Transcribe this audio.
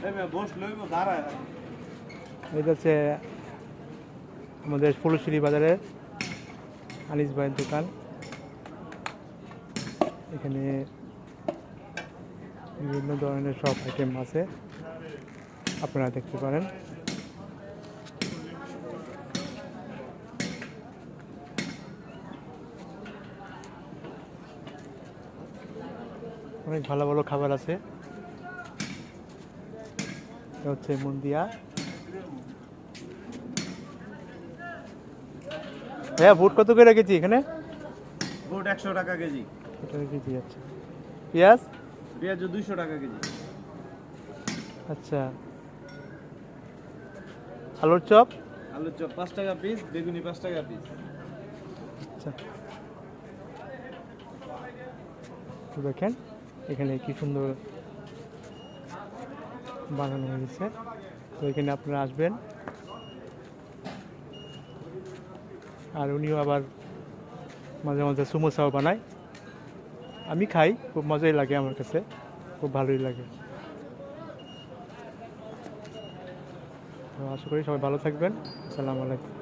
এটা হচ্ছে আমাদের ফুলশ্রী বাজারের আনিস ভাইয়ের দোকান। এখানে বিভিন্ন ধরনের সব আইটেম আছে, আপনারা দেখতে পারেন। অনেক ভালো ভালো খাবার আছে। এটা হচ্ছে মুন্দিয়া। হ্যাঁ, বুট কত করে কেজি এখানে? বুট 100 টাকা কেজি। কেজি। আচ্ছা, পেঁয়াজ? পেঁয়াজ 200 টাকা কেজি। আচ্ছা, আলুর চপ? আলুর চপ 5 টাকা পিস, বেগুনি 5 টাকা পিস। আচ্ছা, দেখেন এখানে কি সুন্দর বানানো হয়েছে। তো এখানে আপনারা আসবেন। আর উনিও আবার মাঝে মাঝে সমোসাও বানায়, আমি খাই, খুব মজাই লাগে, আমার কাছে খুব ভালোই লাগে। তো আশা করি সবাই ভালো থাকবেন। আসসালামু আলাইকুম।